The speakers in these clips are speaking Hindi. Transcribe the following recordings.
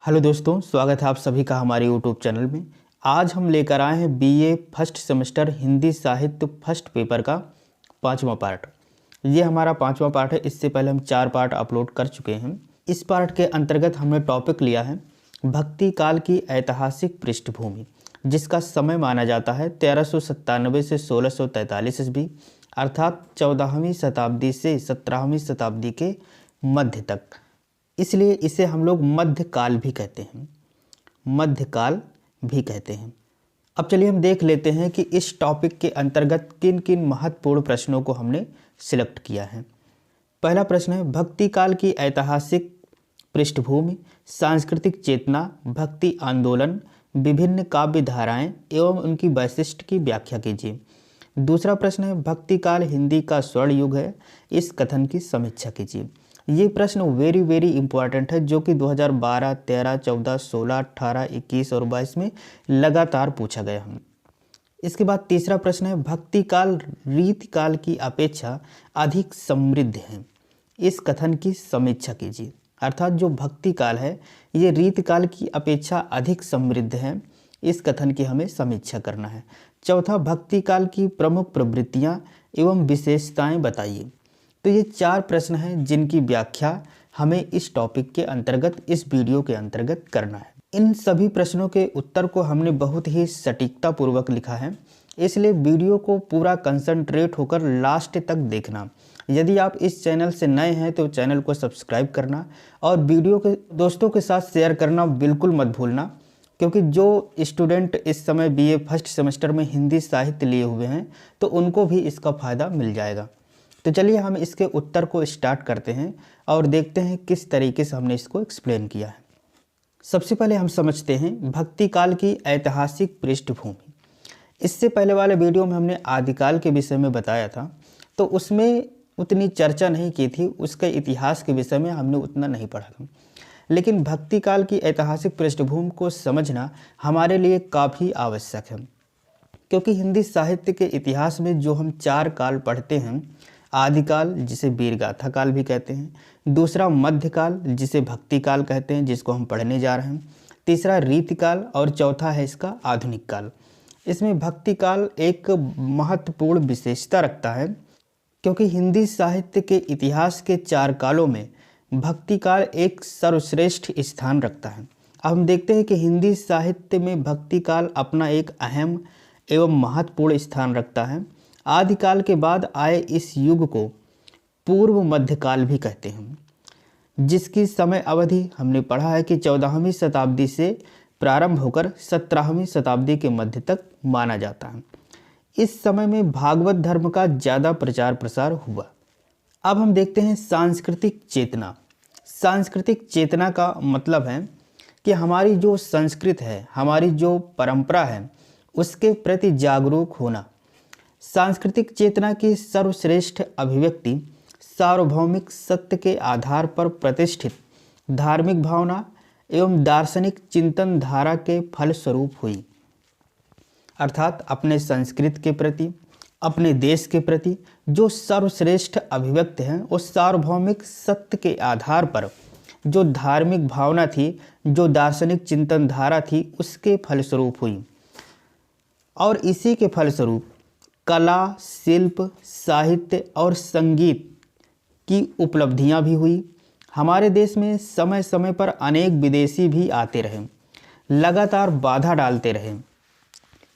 हेलो दोस्तों, स्वागत है आप सभी का हमारे यूट्यूब चैनल में। आज हम लेकर आए हैं बीए फर्स्ट सेमेस्टर हिंदी साहित्य फर्स्ट पेपर का 5वां पार्ट। ये हमारा 5वां पार्ट है। इससे पहले हम 4 पार्ट अपलोड कर चुके हैं। इस पार्ट के अंतर्गत हमने टॉपिक लिया है भक्ति काल की ऐतिहासिक पृष्ठभूमि, जिसका समय माना जाता है 1397 से 1643 ईस्वी, अर्थात 14वीं शताब्दी से 17वीं शताब्दी के मध्य तक। इसलिए इसे हम लोग मध्यकाल भी कहते हैं, मध्यकाल भी कहते हैं। अब चलिए हम देख लेते हैं कि इस टॉपिक के अंतर्गत किन किन महत्वपूर्ण प्रश्नों को हमने सिलेक्ट किया है। पहला प्रश्न है भक्ति काल की ऐतिहासिक पृष्ठभूमि, सांस्कृतिक चेतना, भक्ति आंदोलन, विभिन्न काव्य धाराएं एवं उनकी वैशिष्ट की व्याख्या कीजिए। दूसरा प्रश्न है भक्ति काल हिंदी का स्वर्ण युग है, इस कथन की समीक्षा कीजिए। ये प्रश्न वेरी इंपॉर्टेंट है, जो कि 2012, 13, 14, 16, 18, 21 और 22 में लगातार पूछा गया है। इसके बाद तीसरा प्रश्न है भक्ति काल रीति काल की अपेक्षा अधिक समृद्ध है, इस कथन की समीक्षा कीजिए। अर्थात जो भक्ति काल है ये रीति काल की अपेक्षा अधिक समृद्ध है, इस कथन की हमें समीक्षा करना है। चौथा, भक्ति काल की प्रमुख प्रवृत्तियां एवं विशेषताएं बताइए। तो ये 4 प्रश्न हैं जिनकी व्याख्या हमें इस टॉपिक के अंतर्गत, इस वीडियो के अंतर्गत करना है। इन सभी प्रश्नों के उत्तर को हमने बहुत ही सटीकता पूर्वक लिखा है, इसलिए वीडियो को पूरा कंसंट्रेट होकर लास्ट तक देखना। यदि आप इस चैनल से नए हैं तो चैनल को सब्सक्राइब करना और वीडियो के दोस्तों के साथ शेयर करना बिल्कुल मत भूलना, क्योंकि जो स्टूडेंट इस समय बीए फर्स्ट सेमेस्टर में हिंदी साहित्य लिए हुए हैं तो उनको भी इसका फ़ायदा मिल जाएगा। तो चलिए हम इसके उत्तर को स्टार्ट करते हैं और देखते हैं किस तरीके से हमने इसको एक्सप्लेन किया है। सबसे पहले हम समझते हैं भक्ति काल की ऐतिहासिक पृष्ठभूमि। इससे पहले वाले वीडियो में हमने आदिकाल के विषय में बताया था, तो उसमें उतनी चर्चा नहीं की थी, उसके इतिहास के विषय में हमने उतना नहीं पढ़ा था। लेकिन भक्ति काल की ऐतिहासिक पृष्ठभूमि को समझना हमारे लिए काफ़ी आवश्यक है, क्योंकि हिंदी साहित्य के इतिहास में जो हम 4 काल पढ़ते हैं, आदिकाल जिसे वीरगाथा काल भी कहते हैं, दूसरा मध्यकाल जिसे भक्ति काल कहते हैं जिसको हम पढ़ने जा रहे हैं, तीसरा रीतिकाल और चौथा है इसका आधुनिक काल। इसमें भक्ति काल एक महत्वपूर्ण विशेषता रखता है, क्योंकि हिंदी साहित्य के इतिहास के 4 कालों में भक्ति काल एक सर्वश्रेष्ठ स्थान रखता है। अब हम देखते हैं कि हिंदी साहित्य में भक्ति काल अपना एक अहम एवं महत्वपूर्ण स्थान रखता है। आदिकाल के बाद आए इस युग को पूर्व मध्यकाल भी कहते हैं, जिसकी समय अवधि हमने पढ़ा है कि 14वीं शताब्दी से प्रारंभ होकर 17वीं शताब्दी के मध्य तक माना जाता है। इस समय में भागवत धर्म का ज़्यादा प्रचार प्रसार हुआ। अब हम देखते हैं सांस्कृतिक चेतना। सांस्कृतिक चेतना का मतलब है कि हमारी जो संस्कृति है, हमारी जो परंपरा है, उसके प्रति जागरूक होना। सांस्कृतिक चेतना की सर्वश्रेष्ठ अभिव्यक्ति सार्वभौमिक सत्य के आधार पर प्रतिष्ठित धार्मिक भावना एवं दार्शनिक चिंतन धारा के फलस्वरूप हुई। अर्थात अपने संस्कृति के प्रति, अपने देश के प्रति जो सर्वश्रेष्ठ अभिव्यक्ति हैं, उस सार्वभौमिक सत्य के आधार पर जो धार्मिक भावना थी, जो दार्शनिक चिंतन धारा थी, उसके फलस्वरूप हुई। और इसी के फलस्वरूप कला, शिल्प, साहित्य और संगीत की उपलब्धियां भी हुई। हमारे देश में समय समय पर अनेक विदेशी भी आते रहे, लगातार बाधा डालते रहे,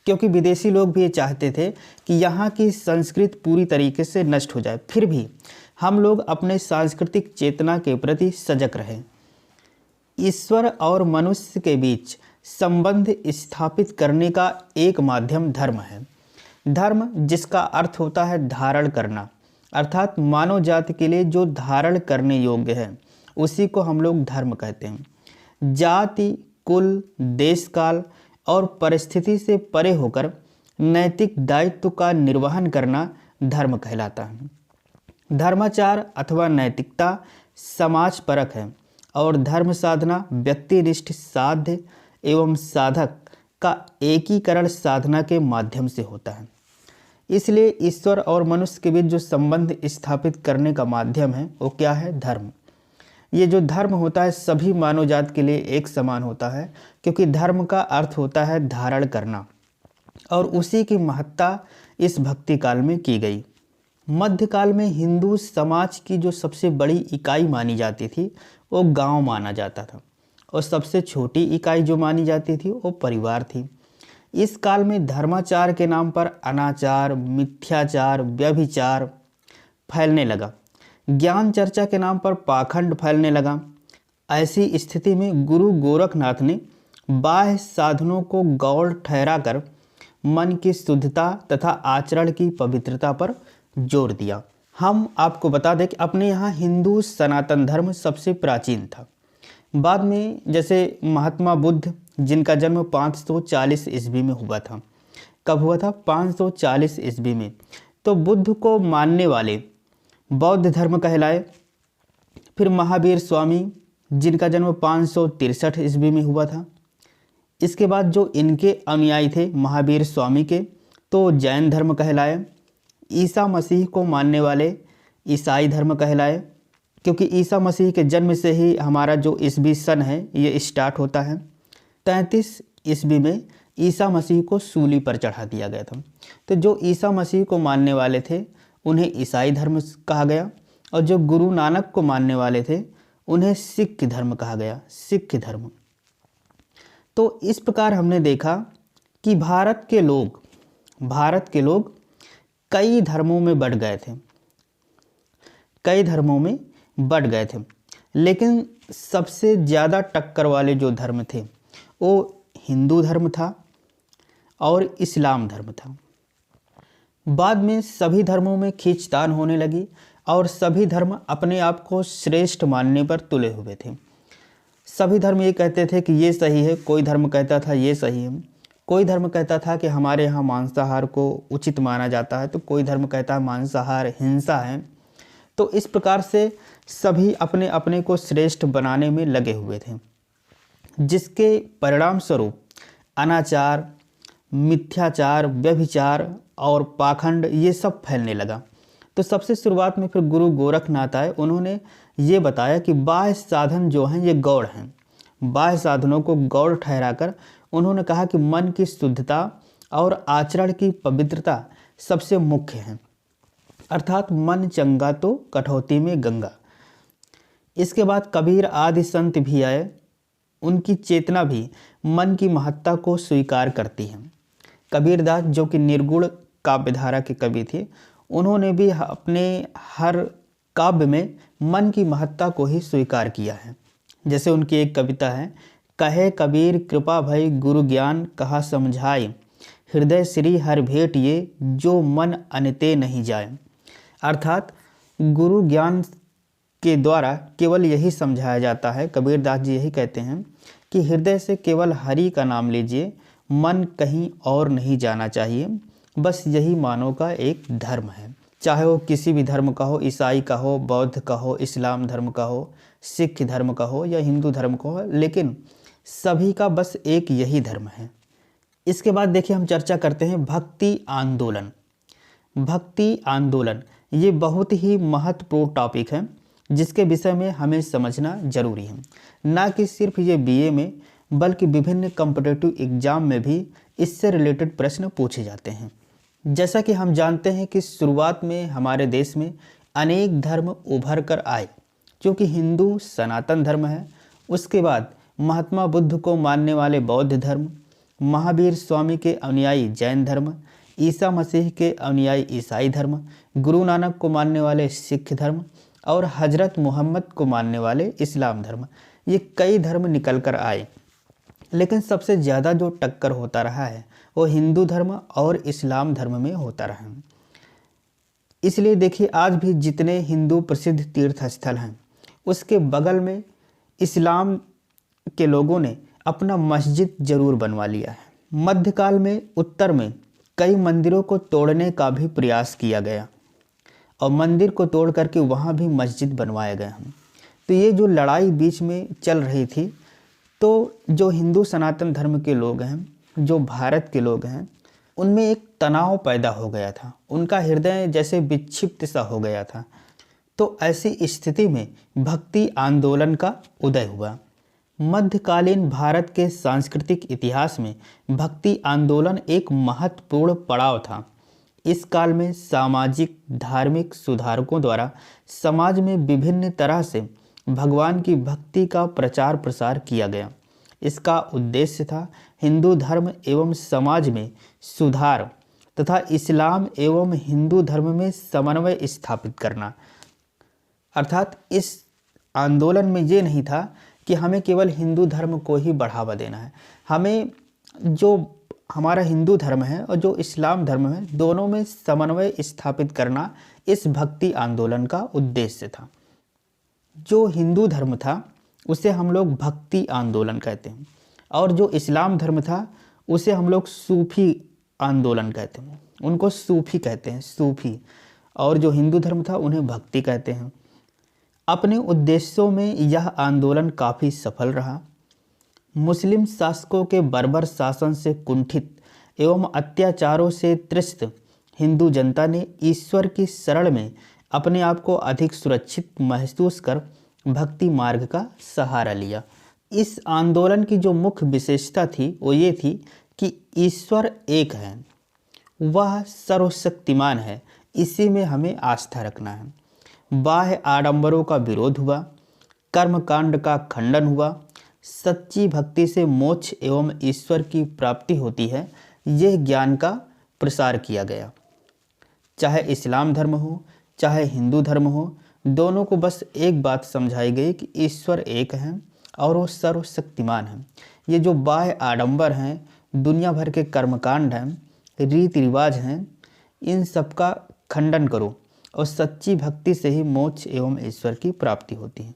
क्योंकि विदेशी लोग भी ये चाहते थे कि यहाँ की संस्कृति पूरी तरीके से नष्ट हो जाए। फिर भी हम लोग अपने सांस्कृतिक चेतना के प्रति सजग रहे। ईश्वर और मनुष्य के बीच संबंध स्थापित करने का एक माध्यम धर्म है। धर्म जिसका अर्थ होता है धारण करना, अर्थात मानव जाति के लिए जो धारण करने योग्य है, उसी को हम लोग धर्म कहते हैं। जाति, कुल, देश काल और परिस्थिति से परे होकर नैतिक दायित्व का निर्वहन करना धर्म कहलाता है। धर्माचार अथवा नैतिकता समाज परक है और धर्म साधना व्यक्तिनिष्ठ साध्य एवं साधक का एकीकरण साधना के माध्यम से होता है। इसलिए ईश्वर और मनुष्य के बीच जो संबंध स्थापित करने का माध्यम है वो क्या है? धर्म। ये जो धर्म होता है सभी मानव जात के लिए एक समान होता है, क्योंकि धर्म का अर्थ होता है धारण करना, और उसी की महत्ता इस भक्ति काल में की गई। मध्यकाल में हिंदू समाज की जो सबसे बड़ी इकाई मानी जाती थी वो गांव माना जाता था, और सबसे छोटी इकाई जो मानी जाती थी वो परिवार थी। इस काल में धर्माचार के नाम पर अनाचार, मिथ्याचार, व्यभिचार फैलने लगा। ज्ञान चर्चा के नाम पर पाखंड फैलने लगा। ऐसी स्थिति में गुरु गोरखनाथ ने बाह्य साधनों को गौण ठहराकर मन की शुद्धता तथा आचरण की पवित्रता पर जोर दिया। हम आपको बता दें कि अपने यहाँ हिंदू सनातन धर्म सबसे प्राचीन था। बाद में जैसे महात्मा बुद्ध, जिनका जन्म 540 ईस्वी में हुआ था। कब हुआ था? 540 ईस्वी में। तो बुद्ध को मानने वाले बौद्ध धर्म कहलाए। फिर महावीर स्वामी, जिनका जन्म 563 ईस्वी में हुआ था। इसके बाद जो इनके अनुयायी थे महावीर स्वामी के, तो जैन धर्म कहलाए। ईसा मसीह को मानने वाले ईसाई धर्म कहलाए, क्योंकि ईसा मसीह के जन्म से ही हमारा जो ईस्वी सन है ये स्टार्ट होता है। 33 ईस्वी में ईसा मसीह को सूली पर चढ़ा दिया गया था। तो जो ईसा मसीह को मानने वाले थे उन्हें ईसाई धर्म कहा गया, और जो गुरु नानक को मानने वाले थे उन्हें सिख धर्म कहा गया, सिख धर्म। तो इस प्रकार हमने देखा कि भारत के लोग कई धर्मों में बढ़ गए थे, लेकिन सबसे ज़्यादा टक्कर वाले जो धर्म थे वो हिंदू धर्म था और इस्लाम धर्म था। बाद में सभी धर्मों में खींचतान होने लगी और सभी धर्म अपने आप को श्रेष्ठ मानने पर तुले हुए थे। सभी धर्म ये कहते थे कि ये सही है, कोई धर्म कहता था ये सही है, कोई धर्म कहता था कि हमारे यहाँ मांसाहार को उचित माना जाता है, तो कोई धर्म कहता है मांसाहार हिंसा है। तो इस प्रकार से सभी अपने अपने को श्रेष्ठ बनाने में लगे हुए थे, जिसके परिणाम स्वरूप अनाचार, मिथ्याचार, व्यभिचार और पाखंड ये सब फैलने लगा। तो सबसे शुरुआत में फिर गुरु गोरखनाथ आए। उन्होंने ये बताया कि बाह्य साधन जो हैं ये गौण हैं। बाह्य साधनों को गौण ठहराकर उन्होंने कहा कि मन की शुद्धता और आचरण की पवित्रता सबसे मुख्य है, अर्थात मन चंगा तो कठौती में गंगा। इसके बाद कबीर आदि संत भी आए। उनकी चेतना भी मन की महत्ता को स्वीकार करती है। कबीरदास, जो कि निर्गुण काव्यधारा के कवि थे, उन्होंने भी अपने हर काव्य में मन की महत्ता को ही स्वीकार किया है। जैसे उनकी एक कविता है, कहे कबीर कृपा भई गुरु ज्ञान कहा समझाए, हृदय श्री हर भेंट ये जो मन अनते नहीं जाए। अर्थात गुरु ज्ञान के द्वारा केवल यही समझाया जाता है। कबीरदास जी यही कहते हैं कि हृदय से केवल हरि का नाम लीजिए, मन कहीं और नहीं जाना चाहिए। बस यही मानव का एक धर्म है, चाहे वो किसी भी धर्म का हो, ईसाई का हो, बौद्ध का हो, इस्लाम धर्म का हो, सिख धर्म का हो या हिंदू धर्म का हो, लेकिन सभी का बस एक यही धर्म है। इसके बाद देखिए हम चर्चा करते हैं भक्ति आंदोलन। भक्ति आंदोलन ये बहुत ही महत्वपूर्ण टॉपिक है, जिसके विषय में हमें समझना जरूरी है। ना कि सिर्फ ये बीए में, बल्कि विभिन्न कॉम्पिटिटिव एग्जाम में भी इससे रिलेटेड प्रश्न पूछे जाते हैं। जैसा कि हम जानते हैं कि शुरुआत में हमारे देश में अनेक धर्म उभर कर आए, जो कि हिंदू सनातन धर्म है। उसके बाद महात्मा बुद्ध को मानने वाले बौद्ध धर्म, महावीर स्वामी के अनुयायी जैन धर्म, ईसा मसीह के अनुयायी ईसाई धर्म, गुरु नानक को मानने वाले सिख धर्म और हजरत मोहम्मद को मानने वाले इस्लाम धर्म। ये कई धर्म निकल कर आए, लेकिन सबसे ज़्यादा जो टक्कर होता रहा है वो हिंदू धर्म और इस्लाम धर्म में होता रहा है। इसलिए देखिए आज भी जितने हिंदू प्रसिद्ध तीर्थ स्थल हैं, उसके बगल में इस्लाम के लोगों ने अपना मस्जिद जरूर बनवा लिया है। मध्यकाल में उत्तर में कई मंदिरों को तोड़ने का भी प्रयास किया गया और मंदिर को तोड़ करके वहाँ भी मस्जिद बनवाए गए हैं। तो ये जो लड़ाई बीच में चल रही थी, तो जो हिंदू सनातन धर्म के लोग हैं, जो भारत के लोग हैं, उनमें एक तनाव पैदा हो गया था। उनका हृदय जैसे विक्षिप्त सा हो गया था। तो ऐसी स्थिति में भक्ति आंदोलन का उदय हुआ। मध्यकालीन भारत के सांस्कृतिक इतिहास में भक्ति आंदोलन एक महत्वपूर्ण पड़ाव था। इस काल में सामाजिक धार्मिक सुधारकों द्वारा समाज में विभिन्न तरह से भगवान की भक्ति का प्रचार प्रसार किया गया। इसका उद्देश्य था हिंदू धर्म एवं समाज में सुधार तथा इस्लाम एवं हिंदू धर्म में समन्वय स्थापित करना। अर्थात इस आंदोलन में ये नहीं था कि हमें केवल हिंदू धर्म को ही बढ़ावा देना है, हमें जो हमारा हिंदू धर्म है और जो इस्लाम धर्म है दोनों में समन्वय स्थापित करना इस भक्ति आंदोलन का उद्देश्य था। जो हिंदू धर्म था उसे हम लोग भक्ति आंदोलन कहते हैं और जो इस्लाम धर्म था उसे हम लोग सूफी आंदोलन कहते हैं, उनको सूफी कहते हैं, सूफी। और जो हिंदू धर्म था उन्हें भक्ति कहते हैं। अपने उद्देश्यों में यह आंदोलन काफ़ी सफल रहा। मुस्लिम शासकों के बर्बर शासन से कुंठित एवं अत्याचारों से त्रस्त हिंदू जनता ने ईश्वर की शरण में अपने आप को अधिक सुरक्षित महसूस कर भक्ति मार्ग का सहारा लिया। इस आंदोलन की जो मुख्य विशेषता थी वो ये थी कि ईश्वर एक है, वह सर्वशक्तिमान है, इसी में हमें आस्था रखना है। बाह्य आडंबरों का विरोध हुआ, कर्मकांड का खंडन हुआ, सच्ची भक्ति से मोक्ष एवं ईश्वर की प्राप्ति होती है, यह ज्ञान का प्रसार किया गया। चाहे इस्लाम धर्म हो चाहे हिंदू धर्म हो, दोनों को बस एक बात समझाई गई कि ईश्वर एक है और वो सर्वशक्तिमान है। ये जो बाह्य आडंबर हैं, दुनिया भर के कर्मकांड हैं, रीति रिवाज हैं, इन सब का खंडन करो और सच्ची भक्ति से ही मोक्ष एवं ईश्वर की प्राप्ति होती है।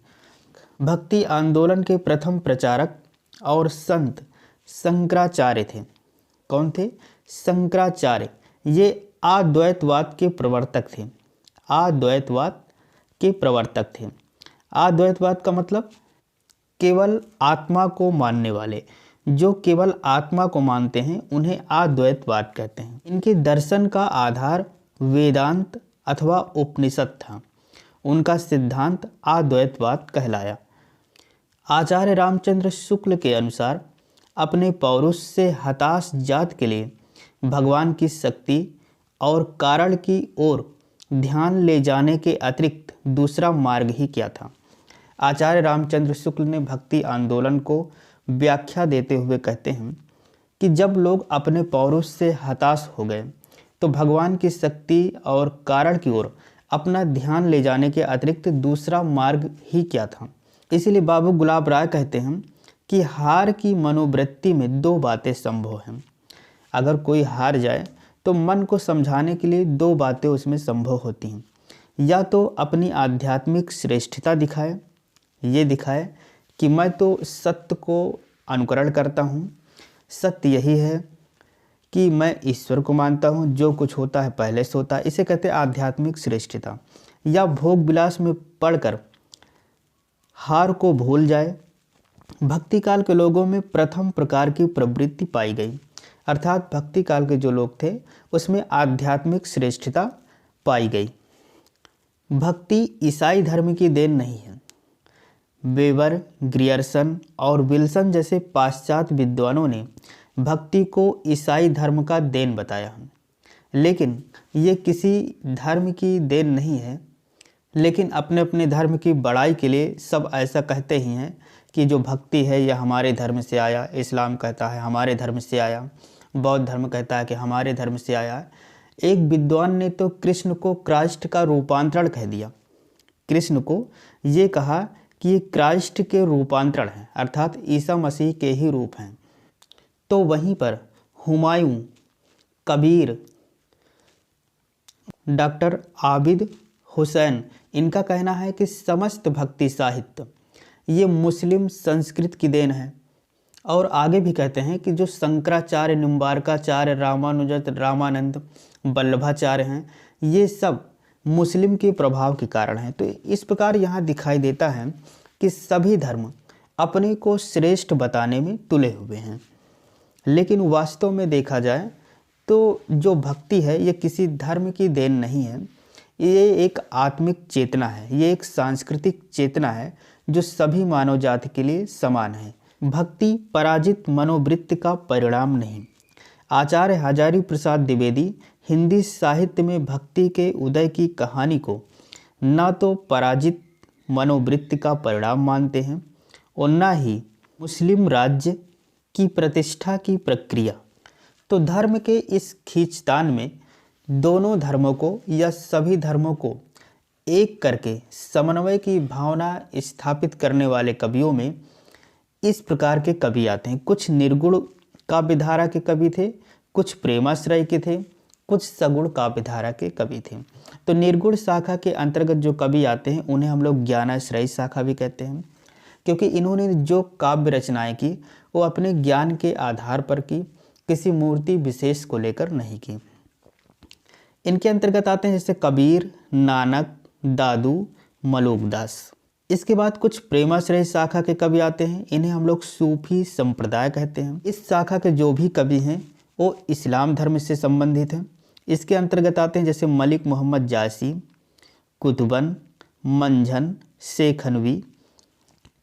भक्ति आंदोलन के प्रथम प्रचारक और संत शंकराचार्य थे। कौन थे? शंकराचार्य। ये अद्वैतवाद के प्रवर्तक थे। अद्वैतवाद के प्रवर्तक थे। अद्वैतवाद का मतलब केवल आत्मा को मानने वाले, जो केवल आत्मा को मानते हैं उन्हें अद्वैतवाद कहते हैं। इनके दर्शन का आधार वेदांत अथवा उपनिषद था। उनका सिद्धांत अद्वैतवाद कहलाया। आचार्य रामचंद्र शुक्ल के अनुसार अपने पौरुष से हताश जात के लिए भगवान की शक्ति और कारण की ओर ध्यान ले जाने के अतिरिक्त दूसरा मार्ग ही क्या था। आचार्य रामचंद्र शुक्ल ने भक्ति आंदोलन को व्याख्या देते हुए कहते हैं कि जब लोग अपने पौरुष से हताश हो गए तो भगवान की शक्ति और कारण की ओर अपना ध्यान ले जाने के अतिरिक्त दूसरा मार्ग ही क्या था। इसीलिए बाबू गुलाब राय कहते हैं कि हार की मनोवृत्ति में दो बातें संभव हैं। अगर कोई हार जाए तो मन को समझाने के लिए दो बातें उसमें संभव होती हैं। या तो अपनी आध्यात्मिक श्रेष्ठता दिखाए, ये दिखाए कि मैं तो सत्य को अनुकरण करता हूँ, सत्य यही है कि मैं ईश्वर को मानता हूँ, जो कुछ होता है पहले से होता है, इसे कहते हैं आध्यात्मिक श्रेष्ठता। या भोग विलास में पड़कर हार को भूल जाए। भक्ति काल के लोगों में प्रथम प्रकार की प्रवृत्ति पाई गई, अर्थात भक्ति काल के जो लोग थे उसमें आध्यात्मिक श्रेष्ठता पाई गई। भक्ति ईसाई धर्म की देन नहीं है। वेबर, ग्रियर्सन और विल्सन जैसे पाश्चात्य विद्वानों ने भक्ति को ईसाई धर्म का देन बताया है, लेकिन ये किसी धर्म की देन नहीं है। लेकिन अपने अपने धर्म की बड़ाई के लिए सब ऐसा कहते ही हैं कि जो भक्ति है यह हमारे धर्म से आया। इस्लाम कहता है हमारे धर्म से आया, बौद्ध धर्म कहता है कि हमारे धर्म से आया। एक विद्वान ने तो कृष्ण को क्राइस्ट का रूपांतरण कह दिया। कृष्ण को ये कहा कि ये क्राइस्ट के रूपांतरण हैं, अर्थात ईसा मसीह के ही रूप हैं। तो वहीं पर हुमायूं, कबीर, डॉक्टर आबिद हुसैन, इनका कहना है कि समस्त भक्ति साहित्य ये मुस्लिम संस्कृत की देन है। और आगे भी कहते हैं कि जो शंकराचार्य, निम्बारकाचार्य, रामानुजत, रामानंद, वल्लभाचार्य हैं, ये सब मुस्लिम के प्रभाव के कारण हैं। तो इस प्रकार यहाँ दिखाई देता है कि सभी धर्म अपने को श्रेष्ठ बताने में तुले हुए हैं, लेकिन वास्तव में देखा जाए तो जो भक्ति है ये किसी धर्म की देन नहीं है। ये एक आत्मिक चेतना है, ये एक सांस्कृतिक चेतना है जो सभी मानव जाति के लिए समान है। भक्ति पराजित मनोवृत्ति का परिणाम नहीं। आचार्य हजारी प्रसाद द्विवेदी हिंदी साहित्य में भक्ति के उदय की कहानी को न तो पराजित मनोवृत्ति का परिणाम मानते हैं और न ही मुस्लिम राज्य की प्रतिष्ठा की प्रक्रिया। तो धर्म के इस खींचतान में दोनों धर्मों को या सभी धर्मों को एक करके समन्वय की भावना स्थापित करने वाले कवियों में इस प्रकार के कवि आते हैं। कुछ निर्गुण काव्यधारा के कवि थे, कुछ प्रेमाश्रय के थे, कुछ सगुण काव्यधारा के कवि थे। तो निर्गुण शाखा के अंतर्गत जो कवि आते हैं उन्हें हम लोग ज्ञानाश्रयी शाखा भी कहते हैं, क्योंकि इन्होंने जो काव्य रचनाएं की वो अपने ज्ञान के आधार पर की, किसी मूर्ति विशेष को लेकर नहीं की। इनके अंतर्गत आते हैं जैसे कबीर, नानक, दादू, मलूकदास। इसके बाद कुछ प्रेमाश्रय शाखा के कवि आते हैं, इन्हें हम लोग सूफी संप्रदाय कहते हैं। इस शाखा के जो भी कवि हैं वो इस्लाम धर्म से संबंधित हैं। इसके अंतर्गत आते हैं जैसे मलिक मोहम्मद जासी, कुतुबन, मंझन, शेखनवी।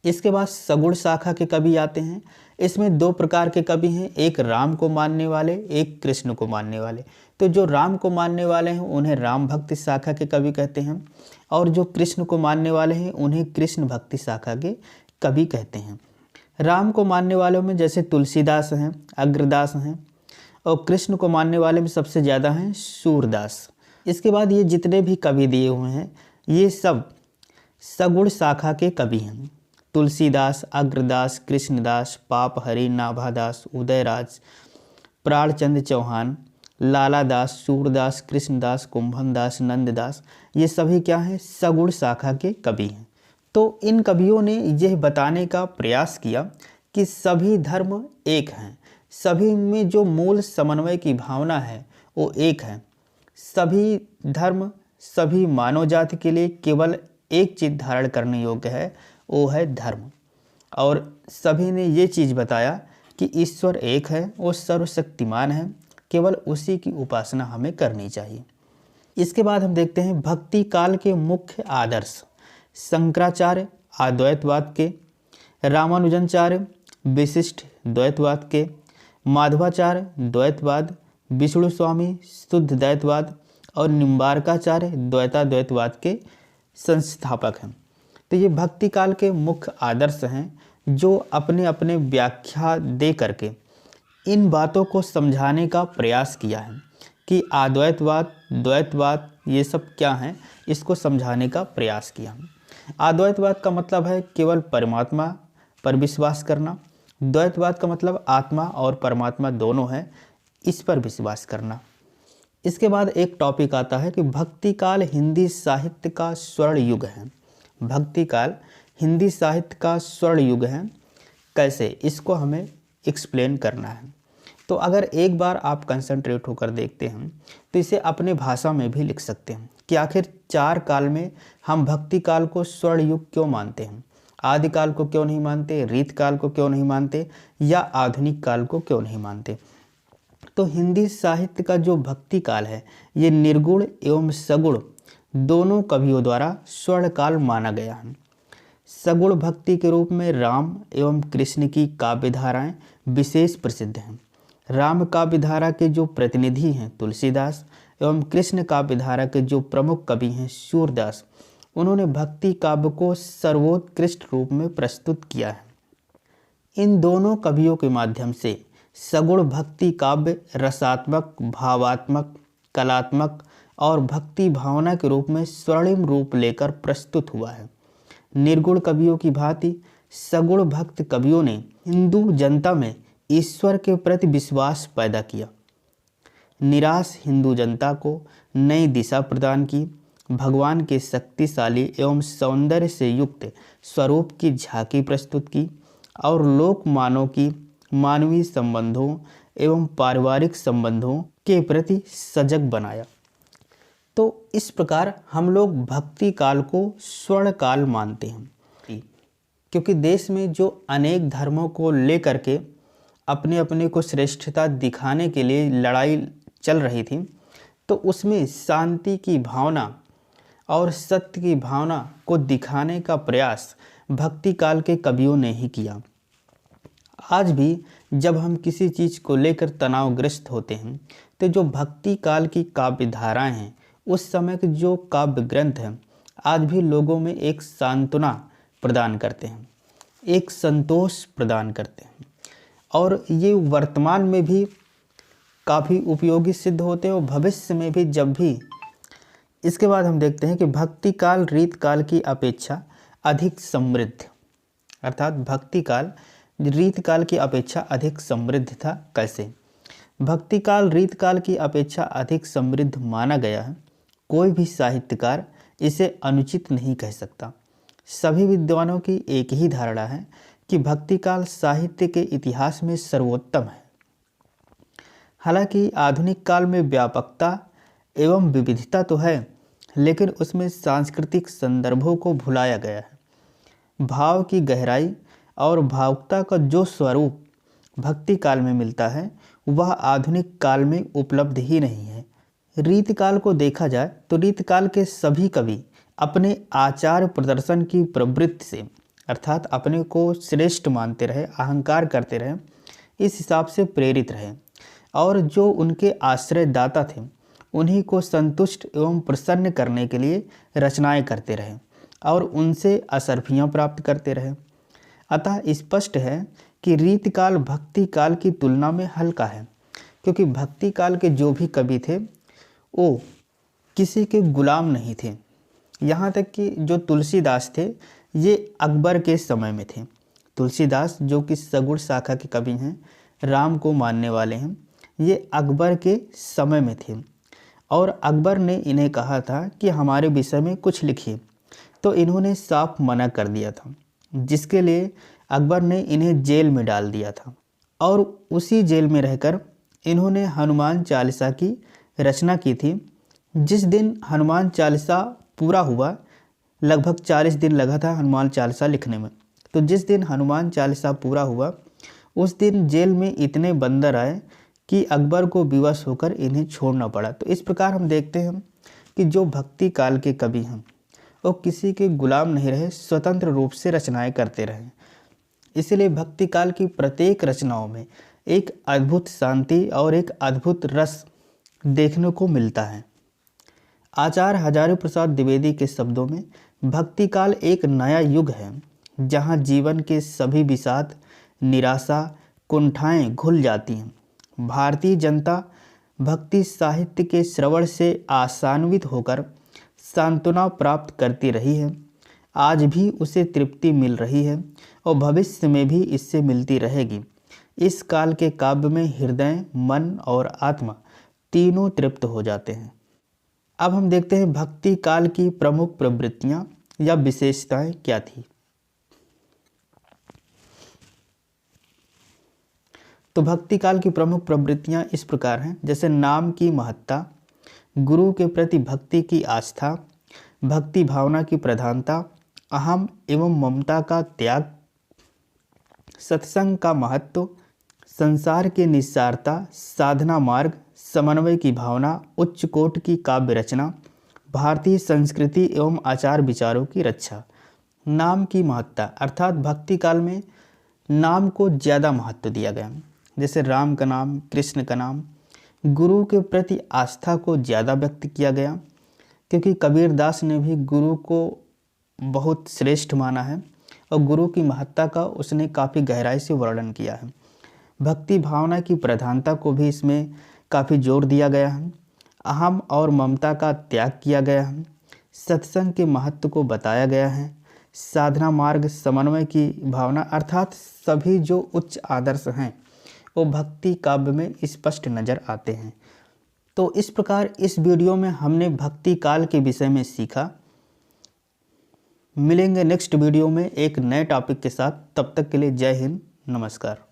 इसके बाद सगुण शाखा के कवि आते हैं। इसमें दो प्रकार के कवि हैं, एक राम को मानने वाले, एक कृष्ण को मानने वाले। तो जो राम को मानने वाले हैं उन्हें राम भक्ति शाखा के कवि कहते हैं, और जो कृष्ण को मानने वाले हैं उन्हें कृष्ण भक्ति शाखा के कवि कहते हैं। राम को मानने वालों में जैसे तुलसीदास हैं, अग्रदास हैं, और कृष्ण को मानने वाले में सबसे ज़्यादा हैं सूरदास। इसके बाद ये जितने भी कवि दिए हुए हैं ये सब सगुण शाखा के कवि हैं। तुलसीदास, अग्रदास, कृष्णदास, पापहरि, नाभादास, उदयराज, प्राणचंद चौहान, लालादास, सूरदास, कृष्णदास, कुंभनदास, नंददास, ये सभी क्या हैं? सगुण शाखा के कवि हैं। तो इन कवियों ने यह बताने का प्रयास किया कि सभी धर्म एक हैं, सभी में जो मूल समन्वय की भावना है वो एक है। सभी धर्म सभी मानव जाति के लिए केवल एक चीज़ धारण करने योग्य है, वो है धर्म। और सभी ने ये चीज़ बताया कि ईश्वर एक है, वो सर्वशक्तिमान है, केवल उसी की उपासना हमें करनी चाहिए। इसके बाद हम देखते हैं भक्ति काल के मुख्य आदर्श। शंकराचार्य अद्वैतवाद के, रामानुजाचार्य विशिष्ट द्वैतवाद के, माधवाचार्य द्वैतवाद, विष्णु स्वामी शुद्ध द्वैतवाद और निम्बारकाचार्य द्वैताद्वैतवाद के संस्थापक हैं। तो ये भक्ति काल के मुख्य आदर्श हैं जो अपने अपने व्याख्या दे करके इन बातों को समझाने का प्रयास किया है कि अद्वैतवाद, द्वैतवाद ये सब क्या हैं, इसको समझाने का प्रयास किया। अद्वैतवाद का मतलब है केवल परमात्मा पर विश्वास करना, द्वैतवाद का मतलब आत्मा और परमात्मा दोनों है, इस पर विश्वास करना। इसके बाद एक टॉपिक आता है कि भक्ति काल हिंदी साहित्य का स्वर्ण युग है। भक्ति काल हिंदी साहित्य का स्वर्ण युग है, कैसे, इसको हमें एक्सप्लेन करना है। तो अगर एक बार आप कंसंट्रेट होकर देखते हैं तो इसे अपने भाषा में भी लिख सकते हैं कि आखिर चार काल में हम भक्ति काल को स्वर्ण युग क्यों मानते हैं, आदिकाल को क्यों नहीं मानते, रीत काल को क्यों नहीं मानते, या आधुनिक काल को क्यों नहीं मानते। तो हिंदी साहित्य का जो भक्ति काल है ये निर्गुण एवं सगुण दोनों कवियों द्वारा स्वर्ण काल माना गया है। सगुण भक्ति के रूप में राम एवं कृष्ण की काव्यधाराएं विशेष प्रसिद्ध हैं। राम काव्यधारा के जो प्रतिनिधि हैं तुलसीदास एवं कृष्ण काव्यधारा के जो प्रमुख कवि हैं सूरदास, उन्होंने भक्ति काव्य को सर्वोत्कृष्ट रूप में प्रस्तुत किया है। इन दोनों कवियों के माध्यम से सगुण भक्ति काव्य रसात्मक, भावात्मक, कलात्मक और भक्ति भावना के रूप में स्वर्णिम रूप लेकर प्रस्तुत हुआ है। निर्गुण कवियों की भांति सगुण भक्त कवियों ने हिंदू जनता में ईश्वर के प्रति विश्वास पैदा किया, निराश हिंदू जनता को नई दिशा प्रदान की, भगवान के शक्तिशाली एवं सौंदर्य से युक्त स्वरूप की झांकी प्रस्तुत की और लोक मानव की मानवीय संबंधों एवं पारिवारिक संबंधों के प्रति सजग बनाया। तो इस प्रकार हम लोग भक्ति काल को स्वर्ण काल मानते हैं, क्योंकि देश में जो अनेक धर्मों को लेकर के अपने अपने को श्रेष्ठता दिखाने के लिए लड़ाई चल रही थी, तो उसमें शांति की भावना और सत्य की भावना को दिखाने का प्रयास भक्ति काल के कवियों ने ही किया। आज भी जब हम किसी चीज़ को लेकर तनावग्रस्त होते हैं तो जो भक्ति काल की काव्य धाराएं हैं, उस समय के जो काव्य ग्रंथ हैं, आज भी लोगों में एक सांत्वना प्रदान करते हैं, एक संतोष प्रदान करते हैं और ये वर्तमान में भी काफ़ी उपयोगी सिद्ध होते हैं और भविष्य में भी जब भी। इसके बाद हम देखते हैं कि भक्ति काल रीत काल की अपेक्षा अधिक समृद्ध, अर्थात भक्ति काल रीत काल की अपेक्षा अधिक समृद्ध था। कैसे? भक्ति काल रीत काल की अपेक्षा अधिक समृद्ध माना गया है। कोई भी साहित्यकार इसे अनुचित नहीं कह सकता। सभी विद्वानों की एक ही धारणा है कि भक्ति काल साहित्य के इतिहास में सर्वोत्तम है। हालांकि आधुनिक काल में व्यापकता एवं विविधता तो है, लेकिन उसमें सांस्कृतिक संदर्भों को भुलाया गया है। भाव की गहराई और भावुकता का जो स्वरूप भक्ति काल में मिलता है, वह आधुनिक काल में उपलब्ध ही नहीं है। रीतकाल को देखा जाए तो रीतकाल के सभी कवि अपने आचार प्रदर्शन की प्रवृत्ति से, अर्थात अपने को श्रेष्ठ मानते रहे, अहंकार करते रहे, इस हिसाब से प्रेरित रहे और जो उनके आश्रयदाता थे उन्हीं को संतुष्ट एवं प्रसन्न करने के लिए रचनाएं करते रहे और उनसे असरफियाँ प्राप्त करते रहे। अतः स्पष्ट है कि रीतकाल भक्ति काल की तुलना में हल्का है, क्योंकि भक्ति काल के जो भी कवि थे वो किसी के गुलाम नहीं थे। यहाँ तक कि जो तुलसीदास थे, ये अकबर के समय में थे। तुलसीदास जो कि सगुण शाखा के कवि हैं, राम को मानने वाले हैं, ये अकबर के समय में थे और अकबर ने इन्हें कहा था कि हमारे विषय में कुछ लिखिए, तो इन्होंने साफ मना कर दिया था, जिसके लिए अकबर ने इन्हें जेल में डाल दिया था और उसी जेल में रहकर इन्होंने हनुमान चालीसा की रचना की थी। जिस दिन हनुमान चालीसा पूरा हुआ, लगभग 40 दिन लगा था हनुमान चालीसा लिखने में, तो जिस दिन हनुमान चालीसा पूरा हुआ उस दिन जेल में इतने बंदर आए कि अकबर को विवश होकर इन्हें छोड़ना पड़ा। तो इस प्रकार हम देखते हैं कि जो भक्ति काल के कवि हैं वो किसी के गुलाम नहीं रहे, स्वतंत्र रूप से रचनाएं करते रहे। इसलिए भक्ति काल की प्रत्येक रचनाओं में एक अद्भुत शांति और एक अद्भुत रस देखने को मिलता है। आचार्य हजारी प्रसाद द्विवेदी के शब्दों में भक्ति काल एक नया युग है, जहाँ जीवन के सभी विषाद, निराशा, कुंठाएं घुल जाती हैं। भारतीय जनता भक्ति साहित्य के श्रवण से आशान्वित होकर सांत्वना प्राप्त करती रही है। आज भी उसे तृप्ति मिल रही है और भविष्य में भी इससे मिलती रहेगी। इस काल के काव्य में हृदय, मन और आत्मा तीनों तृप्त हो जाते हैं। अब हम देखते हैं भक्ति काल की प्रमुख प्रवृत्तियां या विशेषताएं क्या थी। तो भक्ति काल की प्रमुख प्रवृत्तियां इस प्रकार हैं, जैसे नाम की महत्ता, गुरु के प्रति भक्ति की आस्था, भक्ति भावना की प्रधानता, अहम एवं ममता का त्याग, सत्संग का महत्व, संसार की निस्सारता, साधना मार्ग, समन्वय की भावना, उच्च कोटि की काव्य रचना, भारतीय संस्कृति एवं आचार विचारों की रक्षा। नाम की महत्ता, अर्थात भक्ति काल में नाम को ज़्यादा महत्व दिया गया, जैसे राम का नाम, कृष्ण का नाम। गुरु के प्रति आस्था को ज़्यादा व्यक्त किया गया, क्योंकि कबीरदास ने भी गुरु को बहुत श्रेष्ठ माना है और गुरु की महत्ता का उसने काफ़ी गहराई से वर्णन किया है। भक्ति भावना की प्रधानता को भी इसमें काफ़ी जोर दिया गया है। अहम और ममता का त्याग किया गया है। सत्संग के महत्व को बताया गया है। साधना मार्ग, समन्वय की भावना, अर्थात सभी जो उच्च आदर्श हैं वो भक्ति काव्य में स्पष्ट नज़र आते हैं। तो इस प्रकार इस वीडियो में हमने भक्ति काल के विषय में सीखा। मिलेंगे नेक्स्ट वीडियो में एक नए टॉपिक के साथ। तब तक के लिए जय हिंद, नमस्कार।